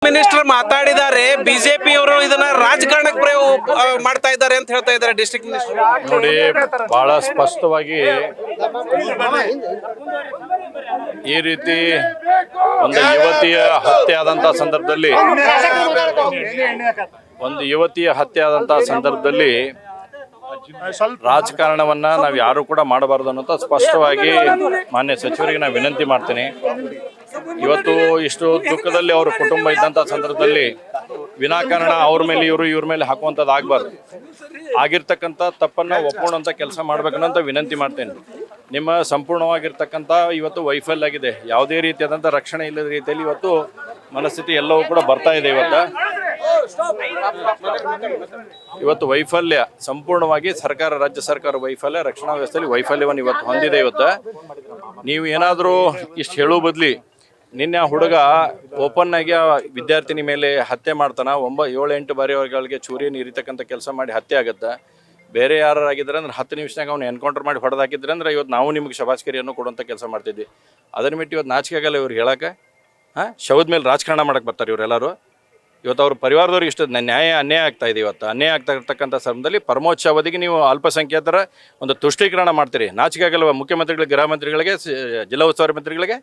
Minister ಮಾತಾಡಿದ್ದಾರೆ, BJP ಅವರು ಇದನ್ನ ರಾಜಕಾರಣಕ್ಕೆ ಪ್ರಯೋಗ ಮಾಡ್ತಾ ಇದ್ದಾರೆ ಅಂತ ಹೇಳ್ತಾ ಇದ್ದಾರೆ ಡಿಸ್ಟ್ರಿಕ್ಟ್ ಮಿನಿಸ್ಟರ್. ನೋಡಿ, ಬಹಳ ಸ್ಪಷ್ಟವಾಗಿ ಈ ರೀತಿ ಒಂದು ಯುವತಿಯ ಹತ್ಯೆ ಆದಂತ ಸಂದರ್ಭದಲ್ಲಿ ರಾಜಕಾರಣವನ್ನ ನಾವು ಯಾರು ಕೂಡ ಮಾಡಬಾರದು ಅನ್ನೋದು ಸ್ಪಷ್ಟವಾಗಿ ಮಾನ್ಯ ಸಚಿವರಿಗೆ ನಾನು ವಿನಂತಿ ಮಾಡ್ತೀನಿ. ಇವತ್ತು ಇಷ್ಟು ದುಃಖದಲ್ಲಿ ಅವ್ರ ಕುಟುಂಬ ಇದ್ದಂಥ ಸಂದರ್ಭದಲ್ಲಿ ವಿನಾಕಾರಣ ಅವ್ರ ಮೇಲೆ ಇವ್ರ ಮೇಲೆ ಹಾಕುವಂಥದ್ದು ಆಗಬಾರ್ದು. ಆಗಿರ್ತಕ್ಕಂಥ ತಪ್ಪನ್ನು ಒಪ್ಕೊಳ್ಳೋಂಥ ಕೆಲಸ ಮಾಡ್ಬೇಕನ್ನೋಂಥ ವಿನಂತಿ ಮಾಡ್ತೇನೆ. ನಿಮ್ಮ ಸಂಪೂರ್ಣವಾಗಿರ್ತಕ್ಕಂಥ ಇವತ್ತು ವೈಫಲ್ಯ ಆಗಿದೆ. ಯಾವುದೇ ರೀತಿಯಾದಂಥ ರಕ್ಷಣೆ ಇಲ್ಲದ ರೀತಿಯಲ್ಲಿ ಇವತ್ತು ಮನಸ್ಥಿತಿ ಎಲ್ಲವೂ ಕೂಡ ಬರ್ತಾ ಇದೆ. ಇವತ್ತು ವೈಫಲ್ಯ ಸಂಪೂರ್ಣವಾಗಿ ಸರ್ಕಾರ, ರಾಜ್ಯ ಸರ್ಕಾರ ವೈಫಲ್ಯ, ರಕ್ಷಣಾ ವ್ಯವಸ್ಥೆಯಲ್ಲಿ ವೈಫಲ್ಯವನ್ನು ಇವತ್ತು ಹೊಂದಿದೆ. ನೀವು ಏನಾದರೂ ಇಷ್ಟು ಹೇಳೋ ಬದಲಿ ನಿನ್ನೆ ಆ ಹುಡುಗ ಓಪನ್ ಆಗಿ ವಿದ್ಯಾರ್ಥಿನಿ ಮೇಲೆ ಹತ್ಯೆ ಮಾಡ್ತಾನ, 7-8 ಬಾರಿಗಳಿಗೆ ಚೂರಿಯನ್ನು ಇರಿತಕ್ಕಂಥ ಕೆಲಸ ಮಾಡಿ ಹತ್ಯೆ ಆಗುತ್ತೆ. ಬೇರೆ ಯಾರಾಗಿದ್ರೆ ಅಂದ್ರೆ 10 ನಿಮಿಷನಾಗ ಅವ್ನು ಎನ್ಕೌಂಟರ್ ಮಾಡಿ ಹೊಡೆದಾಕಿದ್ರೆ ಅಂದ್ರೆ ಇವತ್ತು ನಾವು ನಿಮ್ಗೆ ಶಬಾಷ್ಕರಿಯನ್ನು ಕೊಡುವಂಥ ಕೆಲಸ ಮಾಡ್ತಿದ್ವಿ. ಅದನ್ನ ಬಿಟ್ಟು ಇವತ್ತು ನಾಚಿಕೆ ಆಗಲ್ಲ ಇವ್ರಿಗೆ ಹೇಳಕ್ಕೆ. ಶವದ ಮೇಲೆ ರಾಜಕಾರಣ ಮಾಡಕ್ಕೆ ಬರ್ತಾರೆ ಇವರೆಲ್ಲರೂ. ಇವತ್ತು ಅವ್ರ ಪರಿವಾರದವ್ರಿಗೆ ಇಷ್ಟು ಅನ್ಯಾಯ ಆಗ್ತಾ ಇದೆ. ಇವತ್ತು ಅನ್ಯಾಯ ಆಗ್ತಾ ಇರ್ತಕ್ಕಂಥ ಸಮಯದಲ್ಲಿ ಪರಮೋಚ್ಚ ಅವಧಿಗೆ ನೀವು ಅಲ್ಪಸಂಖ್ಯಾತರ ಒಂದು ತುಷ್ಟೀಕರಣ ಮಾಡ್ತೀರಿ. ನಾಚಿಕೆ ಆಗಲ್ವ ಮುಖ್ಯಮಂತ್ರಿಗಳಿಗೆ, ಗೃಹ ಮಂತ್ರಿಗಳಿಗೆ, ಜಿಲ್ಲಾ ಉಸ್ತುವಾರಿ ಮಂತ್ರಿಗಳಿಗೆ?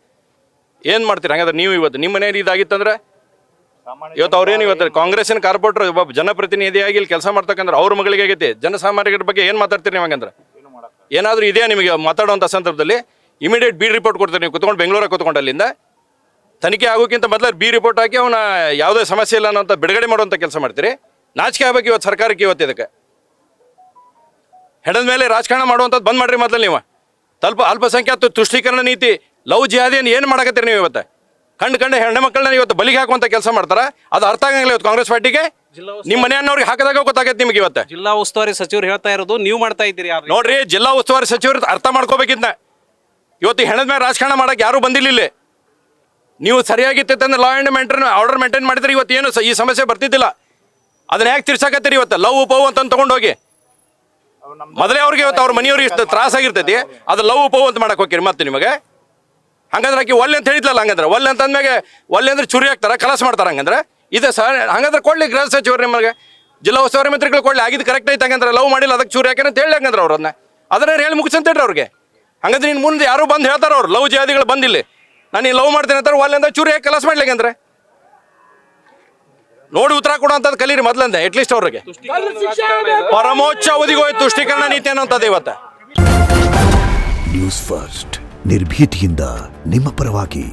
ಏನು ಮಾಡ್ತೀರಿ? ಹಂಗಾದ್ರೆ ನೀವು ಇವತ್ತು ನಿಮ್ಮ ಮನೇಲಿ ಇದಾಗಿತ್ತಂದ್ರೆ ಇವತ್ತು ಅವ್ರೇನು ಇವತ್ತು ಕಾಂಗ್ರೆಸ್ಸಿನ ಕಾರ್ಪೊರೇಟರ್ ಒಬ್ಬ ಜನಪ್ರತಿನಿಧಿಯಾಗಿ ಇಲ್ಲಿ ಕೆಲಸ ಮಾಡ್ತಕ್ಕಂದ್ರೆ ಅವ್ರ ಮಗಳಿಗೆ ಆಗೈತಿ. ಜನಸಾಮಾನ್ಯರ ಬಗ್ಗೆ ಏನು ಮಾತಾಡ್ತೀರಿ ನೀವು? ಹಂಗಂದ್ರೆ ಏನಾದರೂ ಇದೆಯಾ ನಿಮಗೆ ಮಾತಾಡುವಂಥ ಸಂದರ್ಭದಲ್ಲಿ? ಇಮಿಡಿಯೇಟ್ ಬಿ ರಿಪೋರ್ಟ್ ಕೊಡ್ತೀರಿ ನೀವು ಕುತ್ಕೊಂಡು, ಬೆಂಗಳೂರಾಗ ಕುತ್ಕೊಂಡು. ಅಲ್ಲಿಂದ ತನಿಖೆ ಆಗೋಕ್ಕಿಂತ ಮೊದಲು ಬಿ ರಿಪೋರ್ಟ್ ಹಾಕಿ ಅವನ ಯಾವುದೇ ಸಮಸ್ಯೆ ಇಲ್ಲ ಅನ್ನೋಂಥ ಬಿಡುಗಡೆ ಮಾಡುವಂಥ ಕೆಲಸ ಮಾಡ್ತೀರಿ. ನಾಚಿಕೆ ಆಗ್ಬೇಕು ಇವತ್ತು ಸರ್ಕಾರಕ್ಕೆ. ಇವತ್ತು ಇದಕ್ಕೆ ಹೆಣದ ಮೇಲೆ ರಾಜಕಾರಣ ಮಾಡುವಂಥದ್ದು ಬಂದ್ ಮಾಡಿರಿ ಮೊದಲು ನೀವು. ಅಲ್ಪಸಂಖ್ಯಾತ ತುಷ್ಟೀಕರಣ ನೀತಿ, ಲವ್ ಜಿಹಾದಿಯನ್ನು ಏನು ಮಾಡಕತ್ತೀರಿ ನೀವು? ಇವತ್ತು ಕಂಡು ಹೆಣ್ಣು ಮಕ್ಕಳನ್ನ ಇವತ್ತು ಬಲಿಗೆ ಹಾಕುವಂಥ ಕೆಲಸ ಮಾಡ್ತಾರ. ಅದು ಅರ್ಥ ಆಗಂಗಿಲ್ಲ ಇವತ್ತು ಕಾಂಗ್ರೆಸ್ ಪಾರ್ಟಿಗೆ. ನಿಮ್ಮ ಮನೆಯವ್ರಿಗೆ ಹಾಕಿದಾಗ ಗೊತ್ತಾಗತ್ತೆ ನಿಮಗೆ. ಇವತ್ತು ಜಿಲ್ಲಾ ಉಸ್ತುವಾರಿ ಸಚಿವರು ಹೇಳ್ತಾ ಇರೋದು ನೀವು ಮಾಡ್ತಾ ಇದ್ದೀರಿ. ನೋಡ್ರಿ, ಜಿಲ್ಲಾ ಉಸ್ತುವಾರಿ ಸಚಿವರು ಅರ್ಥ ಮಾಡ್ಕೋಬೇಕಿದ್ನ. ಇವತ್ತು ಹೆಣದ ಮೇಲೆ ರಾಜಕಾರಣ ಮಾಡಕ್ಕೆ ಯಾರೂ ಬಂದಿಲ್ಲ. ನೀವು ಸರಿಯಾಗಿತ್ತಂದ್ರೆ ಲಾ ಆ್ಯಂಡ್ ಆರ್ಡರ್ ಮೇಂಟೈನ್ ಮಾಡಿದ್ರೆ ಇವತ್ತು ಏನು ಈ ಸಮಸ್ಯೆ ಬರ್ತಿದ್ದಿಲ್ಲ. ಅದನ್ನ ಯಾಕೆ ತಿರ್ಸಾಕತ್ತೀರಿ? ಇವತ್ತು ಲವ್ ಪವ್ ಅಂತ ತಗೊಂಡೋಗಿ ಮೊದಲೇ ಅವ್ರಿಗೆ ಇವತ್ತು ಅವ್ರ ಮನೆಯವ್ರಿಗೆ ಇಷ್ಟು ತ್ರಾಸಾಗಿರ್ತೈತಿ. ಅದು ಲವ್ ಪವ್ ಅಂತ ಮಾಡಕ್ಕೆ ಹೋಗ್ತೀರಿ ಮತ್ತೆ ನಿಮಗೆ. ಹಂಗಂದ್ರೆ ಆಕಿ ಒಲ್ಲೆ ಅಂತ ಹೇಳಿದ್ಲಲ್ಲ. ಹಂಗಂದ್ರೆ ಒಲ್ಲೆ ಅಂತ ಅಂದ್ಮೇಲೆ ಒಲ್ಲೆ ಅಂದ್ರೆ ಚುರಿ ಹಾಕ್ತಾರ, ಕಲಾಸ ಮಾಡ್ತಾರೆ. ಹಂಗಂದ್ರೆ ಇದು ಹಂಗಂದ್ರೆ ಕೊಡ್ಲಿ ಗೃಹ ಸಚಿವರು ನಿಮಗೆ, ಜಿಲ್ಲಾ ಉಸ್ತುವಾರಿ ಮಂತ್ರಿಗಳು ಕೊಡ್ಲಿ. ಆಗಿದ್ದು ಕರೆಕ್ಟ್ ಐತೆ. ಹಂಗಂದ್ರೆ ಲವ್ ಮಾಡಿಲ್ಲ ಅದಕ್ಕೆ ಚೂರಿ ಹಾಕ್ಯಾರ ಅಂತ ಹೇಳಿ ಹಂಗಂದ್ರೆ ಅವ್ರನ್ನ ಅದನ್ನ ಹೇಳಿ ಮುಗಿಸಂತೇಳ್ರಿ ಅವ್ರಿಗೆ. ಹಂಗಂದ್ರೆ ಇನ್ನು ಮುಂದೆ ಯಾರು ಬಂದು ಹೇಳ್ತಾರ ಅವ್ರು ಲವ್ ಜಾತಿಗಳು ಬಂದಿಲ್ಲ, ನಾನು ಲವ್ ಮಾಡ್ತೇನೆ ಅಂತಾರೆ. ಒಲ್ಲೆ ಅಂತ ಚೂರಿ ಹಾಕಿ ಕಲಾಸ ಮಾಡ್ಲಿಕ್ಕಂದ್ರೆ ನೋಡಿ ಉತ್ತರ ಕೊಡುವಂಥದ್ದು ಕಲೀರಿ ಮೊದಲಂದೆ. ಅಟ್ಲೀಸ್ಟ್ ಅವ್ರಿಗೆ ಪರಮೋಚ್ಚ ಅವಧಿಗೆ ಹೋಯ್ತು ತುಷ್ಟೀಕರಣ ನೀತಿ ಅನ್ನೋಂಥದ್ದು ಇವತ್ತು. ನ್ಯೂಸ್ ಫಸ್ಟ್ ನಿರ್ಭೀತಿಯಿಂದ ನಿಮ್ಮ ಪರವಾಗಿ.